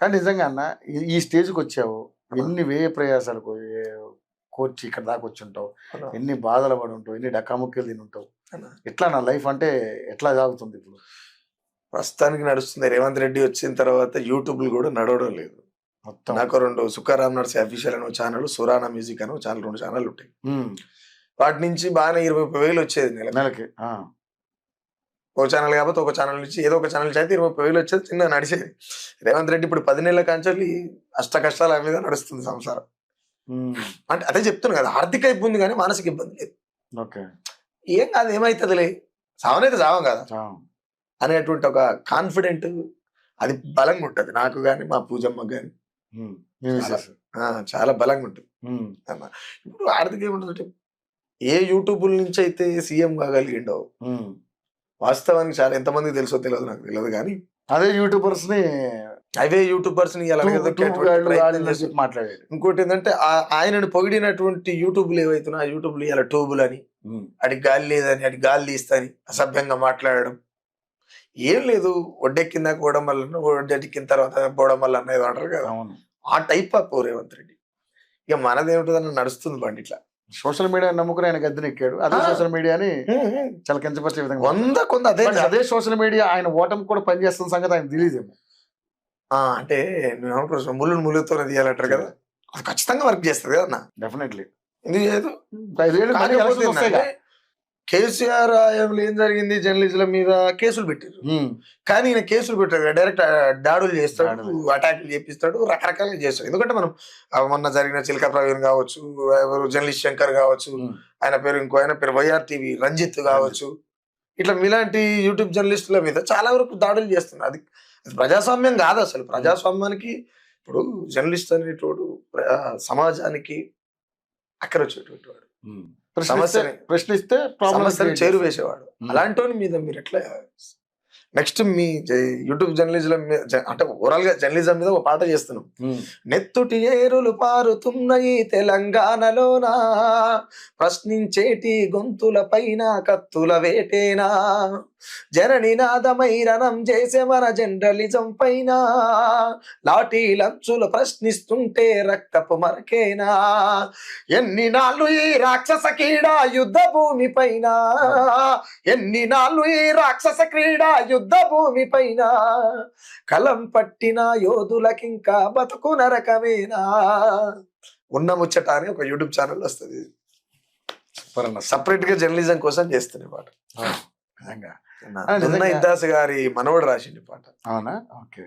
కానీ నిజంగా అన్న ఈ స్టేజ్కి వచ్చావు, ఎన్ని వ్యయ ప్రయాసాలు కోర్చి ఇక్కడ దాకా వచ్చి ఉంటావు, ఎన్ని బాధలు పడి ఉంటావు, ఎన్ని డక్కాముక్కలు తిని ఉంటావు. ఎట్లా నా లైఫ్ అంటే ఎట్లా సాగుతుంది ఇప్పుడు? ప్రస్తుతానికి నడుస్తుంది. రేవంత్ రెడ్డి వచ్చిన తర్వాత యూట్యూబ్లు కూడా నడవడం లేదు. నాకు 2 సుఖారాం నర్సి అఫీషియల్ అని ఛానల్, సురానా మ్యూజిక్ అని ఛానల్, 2 ఛానల్ ఉంటాయి. వాటి నుంచి బాగానే 20,000 వచ్చేది నెలకి. ఒక ఛానల్ కాబట్టి ఒక ఛానల్ నుంచి ఏదో ఒక ఛానల్ నుంచి అయితే 20,000 వచ్చేది, చిన్న నడిచేది. రేవంత్ రెడ్డి ఇప్పుడు 10 నెలల కాంచెల్లి అష్ట కష్టాల మీద నడుస్తుంది సంసారం. అంటే అదే చెప్తున్నాను కదా, ఆర్థిక ఇబ్బంది కానీ మానసిక ఇబ్బంది లేదు. ఏం కాదు, ఏమైతుందిలే, సావనైతే సావం కదా అనేటువంటి ఒక కాన్ఫిడెంట్ అది బలంగా ఉంటుంది నాకు కానీ మా పూజమ్మకు కానీ. చాలా బలంగా ఉంటుంది. ఇప్పుడు ఆర్థిక ఏముంటుందంటే ఏ యూట్యూబ్ నుంచి అయితే సీఎం కాగలిగిండో వాస్తవానికి చాలా ఎంతమందికి తెలుసో తెలియదు, నాకు తెలియదు కానీ అవే యూట్యూబర్స్ ని మాట్లాడారు. ఇంకోటి ఏంటంటే ఆయనను పొగిడినటువంటి యూట్యూబ్లు ఏవైతున్నా ఆ యూట్యూబ్లు ఇలా ట్యూబులు అని, అడిగి గాలి లేదని, అడిగి గాలి తీస్తాని అసభ్యంగా మాట్లాడడం. ఏం లేదు, ఒడ్డెక్కిందాక పోవడం వల్ల, ఒడ్డెక్కిన తర్వాత పోవడం వల్ల అనేది అంటారు కదా, ఆ టైప్ ఆఫ్ రేవంత్ రెడ్డి. ఇక మనదేమిటని నడుస్తుంది బండి ఇట్లా. సోషల్ మీడియా నమ్ముకుని ఆయన గద్దెనెక్కాడు. అదే సోషల్ మీడియాని చాలా కించపరిచే విధంగా అదే సోషల్ మీడియా ఆయన ఓటమి కూడా పనిచేస్తున్న సంగతి ఆయన తెలియదేమో. అంటే నువ్వు ఏమనుకో, ముళ్ళుతో తీయాలంటారు కదా, అది ఖచ్చితంగా వర్క్ చేస్తుంది కదా అన్న. డెఫినెట్లీ. ఎందుకు చేయదు? కేసీఆర్ హయాంలో ఏం జరిగింది, జర్నలిస్టుల మీద కేసులు పెట్టారు. కానీ ఈయన కేసులు పెట్టారు, డైరెక్ట్ దాడులు చేస్తాడు, అటాకులు చేపిస్తాడు, రకరకాలుగా చేస్తాడు. ఎందుకంటే మనం మొన్న జరిగిన చిలక ప్రవీణ్ కావచ్చు, ఎవరు జర్నలిస్ట్ శంకర్ కావచ్చు, ఆయన పేరు ఇంకో ఆయన పేరు వైఆర్టీవీ రంజిత్ కావచ్చు, ఇట్లా మీలాంటి యూట్యూబ్ జర్నలిస్టుల మీద చాలా వరకు దాడులు చేస్తున్నారు. అది ప్రజాస్వామ్యం కాదు అసలు. ప్రజాస్వామ్యానికి ఇప్పుడు జర్నలిస్ట్ అనేటోడు సమాజానికి అక్కర వచ్చేటువంటి వాడు, ప్రశ్నిస్తే సమస్యను చేరువేసేవాడు. అలాంటి మీద మీరు ఎట్లా నెక్స్ట్ మీ యూట్యూబ్ జర్నలిజం అంటే ఓవరాల్ గా జర్నలిజం మీద ఒక పాట చేస్తున్నాం. నెత్తుటి ఏరులు పారుతున్నాయి తెలంగాణలోనా, ప్రశ్నించేటి గొంతుల పైన కత్తుల వేటేనా, జననినాదమై రణం చేసే మన జర్నలిజం పైన, లాఠీ లంచులు ప్రశ్నిస్తుంటే రక్తపు మరకేనా, ఎన్ని నాళ్ళు ఈ రాక్షస క్రీడా యుద్ధ భూమి పైన, ఎన్ని నాళ్ళు ఈ రాక్షస క్రీడా యుద్ధ భూమి పైన, కలం పట్టిన యోధులకింకా బతుకు నరకమేనా. ఉన్న ముచ్చట అని ఒక యూట్యూబ్ ఛానల్ వస్తుంది, సపరేట్ గా జర్నలిజం కోసం చేస్తుంది పాట. ఇద్దాస్ గారి మనవడు రాసింది పాట. అవునా? ఓకే.